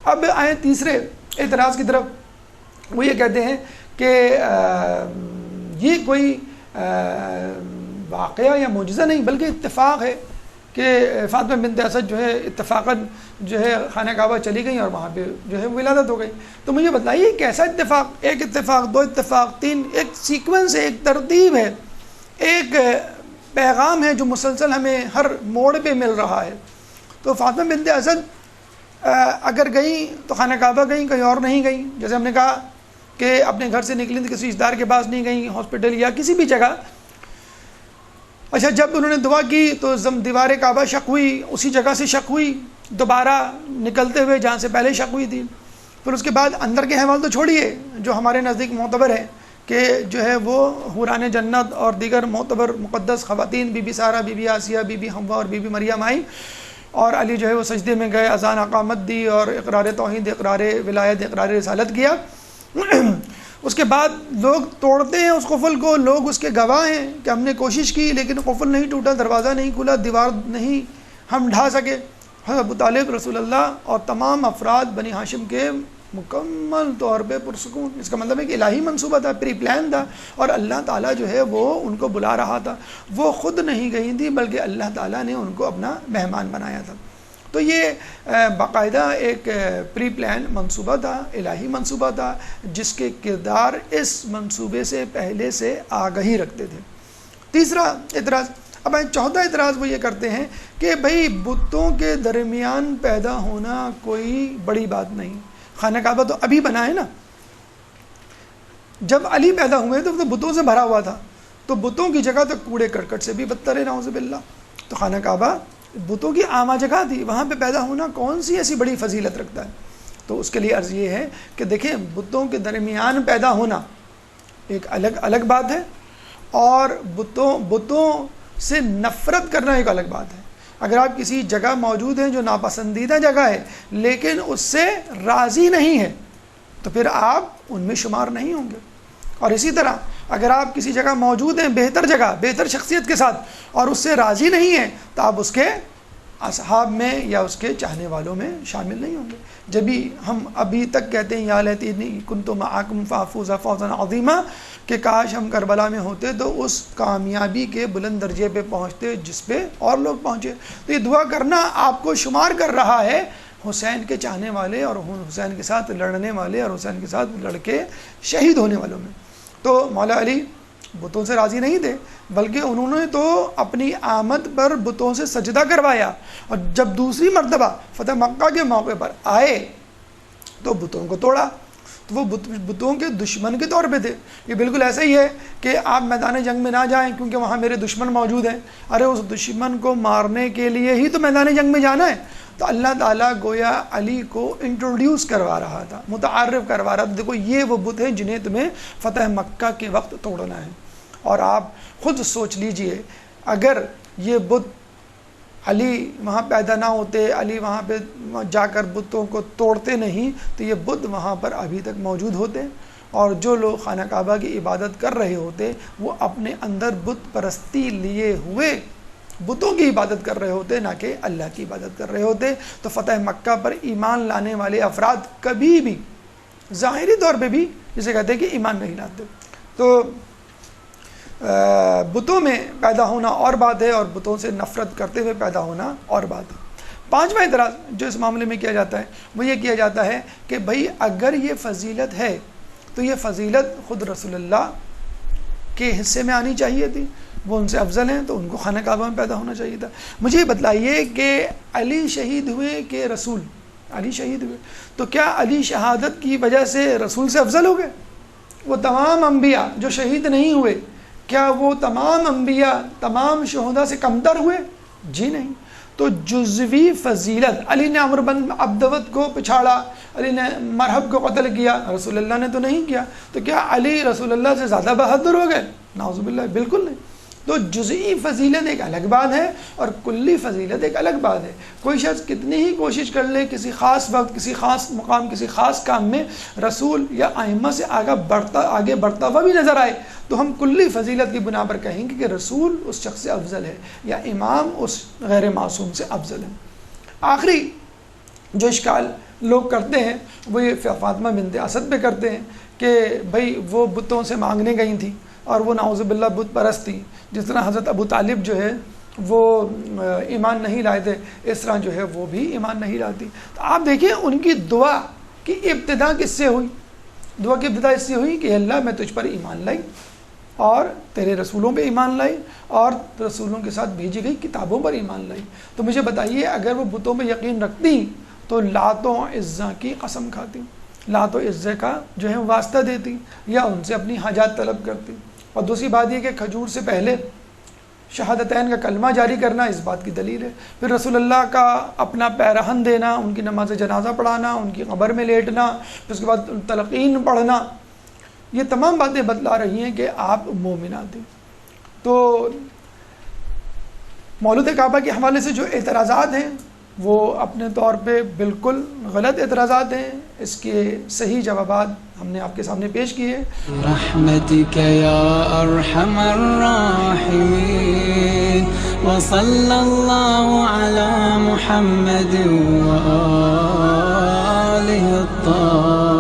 اب آئیں تیسرے اعتراض کی طرف. وہ یہ کہتے ہیں کہ یہ کوئی واقعہ یا معجزہ نہیں بلکہ اتفاق ہے کہ فاطمہ بنت اسد جو ہے اتفاقاً جو ہے خانہ کعبہ چلی گئیں اور وہاں پہ جو ہے ولادت ہو گئی. تو مجھے بتائیے کیسا اتفاق؟ ایک اتفاق، دو اتفاق، تین، ایک سیکوینس ہے، ایک ترتیب ہے، ایک پیغام ہے جو مسلسل ہمیں ہر موڑ پہ مل رہا ہے. تو فاطمہ بنت اسد اگر گئیں تو خانہ کعبہ گئیں، کہیں اور نہیں گئیں. جیسے ہم نے کہا کہ اپنے گھر سے نکلیں تو کسی رشتہ دار کے پاس نہیں گئیں، ہاسپٹل یا کسی بھی جگہ. اچھا، جب انہوں نے دعا کی تو دیوار کعبہ شق ہوئی، اسی جگہ سے شق ہوئی دوبارہ نکلتے ہوئے جہاں سے پہلے شق ہوئی تھی. پھر اس کے بعد اندر کے احوال تو چھوڑیے جو ہمارے نزدیک معتبر ہے کہ جو ہے وہ حوران جنت اور دیگر معتبر مقدس خواتین، بی بی سارہ، بی بی آسیہ، بی بی حوا اور بی بی مریم آئیں اور علی جو ہے وہ سجدے میں گئے، اذان اقامت دی اور اقرار توحید، اقرار ولایت، اقرار رسالت کیا. اس کے بعد لوگ توڑتے ہیں اس قفل کو، لوگ اس کے گواہ ہیں کہ ہم نے کوشش کی لیکن قفل نہیں ٹوٹا، دروازہ نہیں کھلا، دیوار نہیں ہم ڈھا سکے. حضرت ابو طالب رسول اللہ اور تمام افراد بنی ہاشم کے مکمل طور پہ پرسکون. اس کا مطلب ہے کہ الہی منصوبہ تھا، پری پلان تھا، اور اللہ تعالیٰ جو ہے وہ ان کو بلا رہا تھا. وہ خود نہیں گئی تھی بلکہ اللہ تعالیٰ نے ان کو اپنا مہمان بنایا تھا. تو یہ باقاعدہ ایک پری پلان منصوبہ تھا، الہی منصوبہ تھا، جس کے کردار اس منصوبے سے پہلے سے آگہی رکھتے تھے. تیسرا اعتراض. اب چوتھا اعتراض وہ یہ کرتے ہیں کہ بھئی بتوں کے درمیان پیدا ہونا کوئی بڑی بات نہیں. خانہ کعبہ تو ابھی بنا ہے نا، جب علی پیدا ہوئے تو بتوں سے بھرا ہوا تھا، تو بتوں کی جگہ تو کوڑے کرکٹ سے بھی بدتر ہے، نعوذ باللہ. تو خانہ کعبہ بتوں کی عامہ جگہ تھی، وہاں پہ پیدا ہونا کون سی ایسی بڑی فضیلت رکھتا ہے؟ تو اس کے لیے عرض یہ ہے کہ دیکھیں، بتوں کے درمیان پیدا ہونا ایک الگ بات ہے، اور بتوں سے نفرت کرنا ایک الگ بات ہے. اگر آپ کسی جگہ موجود ہیں جو ناپسندیدہ جگہ ہے لیکن اس سے راضی نہیں ہے تو پھر آپ ان میں شمار نہیں ہوں گے. اور اسی طرح اگر آپ کسی جگہ موجود ہیں، بہتر جگہ، بہتر شخصیت کے ساتھ، اور اس سے راضی نہیں ہیں تو آپ اس کے اصحاب میں یا اس کے چاہنے والوں میں شامل نہیں ہوں گے. جبھی ہم ابھی تک کہتے ہیں یا لیتنی کنت معکم فافوز فوزا عظیما، کہ کاش ہم کربلا میں ہوتے تو اس کامیابی کے بلند درجے پہ پہنچتے جس پہ اور لوگ پہنچے. تو یہ دعا کرنا آپ کو شمار کر رہا ہے حسین کے چاہنے والے اور حسین کے ساتھ لڑنے والے اور حسین کے ساتھ لڑ کے شہید ہونے والوں میں. تو مولا علی بتوں سے راضی نہیں تھے بلکہ انہوں نے تو اپنی آمد پر بتوں سے سجدہ کروایا، اور جب دوسری مرتبہ فتح مکہ کے موقع پر آئے تو بتوں کو توڑا. تو وہ بتوں کے دشمن کے طور پہ تھے. یہ بالکل ایسا ہی ہے کہ آپ میدان جنگ میں نہ جائیں کیونکہ وہاں میرے دشمن موجود ہیں. ارے اس دشمن کو مارنے کے لیے ہی تو میدان جنگ میں جانا ہے. تو اللہ تعالیٰ گویا علی کو انٹروڈیوس کروا رہا تھا، متعارف کروا رہا تھا، دیکھو یہ وہ بت ہیں جنہیں تمہیں فتح مکہ کے وقت توڑنا ہے. اور آپ خود سوچ لیجئے اگر یہ بت علی وہاں پیدا نہ ہوتے، علی وہاں پہ جا کر بتوں کو توڑتے نہیں، تو یہ بت وہاں پر ابھی تک موجود ہوتے، اور جو لوگ خانہ کعبہ کی عبادت کر رہے ہوتے وہ اپنے اندر بت پرستی لیے ہوئے بتوں کی عبادت کر رہے ہوتے، نہ کہ اللہ کی عبادت کر رہے ہوتے. تو فتح مکہ پر ایمان لانے والے افراد کبھی بھی ظاہری طور پہ بھی جسے کہتے ہیں کہ ایمان نہیں لاتے. تو بتوں میں پیدا ہونا اور بات ہے، اور بتوں سے نفرت کرتے ہوئے پیدا ہونا اور بات ہے. پانچواں اعتراض جو اس معاملے میں کیا جاتا ہے وہ یہ کیا جاتا ہے کہ بھئی اگر یہ فضیلت ہے تو یہ فضیلت خود رسول اللہ کے حصے میں آنی چاہیے تھی. وہ ان سے افضل ہیں تو ان کو خانہ کعبہ میں پیدا ہونا چاہیے تھا. مجھے یہ بتلائیے کہ علی شہید ہوئے کہ رسول؟ علی شہید ہوئے، تو کیا علی شہادت کی وجہ سے رسول سے افضل ہو گئے؟ وہ تمام انبیاء جو شہید نہیں ہوئے، کیا وہ تمام انبیاء تمام شہداء سے کمتر ہوئے؟ جی نہیں. تو جزوی فضیلت، علی نے عمرو بن عبدود کو پچھاڑا، علی نے مرحب کو قتل کیا، رسول اللہ نے تو نہیں کیا. تو کیا علی رسول اللہ سے زیادہ بہادر ہو گئے؟ نعوذ باللہ، بالکل نہیں. تو جزئی فضیلت ایک الگ بات ہے اور کلی فضیلت ایک الگ بات ہے. کوئی شخص کتنی ہی کوشش کر لے کسی خاص وقت، کسی خاص مقام، کسی خاص کام میں رسول یا ائمہ سے آگے بڑھتا ہوا بھی نظر آئے تو ہم کلی فضیلت کی بنا پر کہیں گے کہ رسول اس شخص سے افضل ہے یا امام اس غیر معصوم سے افضل ہے. آخری جو اشکال لوگ کرتے ہیں وہ یہ فاطمہ بنت اسد پہ کرتے ہیں کہ بھائی وہ بتوں سے مانگنے گئی تھیں اور وہ نعوذ باللہ بت پرست تھی. جس طرح حضرت ابو طالب جو ہے وہ ایمان نہیں لائے تھے, اس طرح جو ہے وہ بھی ایمان نہیں لاتی. تو آپ دیکھیں ان کی دعا کی ابتدا کس سے ہوئی؟ دعا کی ابتدا اس سے ہوئی کہ اللہ میں تجھ پر ایمان لائی اور تیرے رسولوں پہ ایمان لائی اور رسولوں کے ساتھ بھیجی گئی کتابوں پر ایمان لائی. تو مجھے بتائیے اگر وہ بتوں پہ یقین رکھتی تو لات و عزا کی قسم کھاتی, لات و عزا کا جو ہے واسطہ دیتی یا ان سے اپنی حاجات طلب کرتی. اور دوسری بات یہ کہ کھجور سے پہلے شہادتین کا کلمہ جاری کرنا اس بات کی دلیل ہے. پھر رسول اللہ کا اپنا پیرہن دینا, ان کی نماز جنازہ پڑھانا, ان کی قبر میں لیٹنا, پھر اس کے بعد تلقین پڑھنا, یہ تمام باتیں بتلا رہی ہیں کہ آپ مومنات ہیں. تو مولود کعبہ کے حوالے سے جو اعتراضات ہیں وہ اپنے طور پہ بالکل غلط اعتراضات ہیں. اس کے صحیح جوابات ہم نے آپ کے سامنے پیش کیے. رحمتک یا ارحم الراحمین وصلی اللہ علی محمد وآلہ الطاہرین.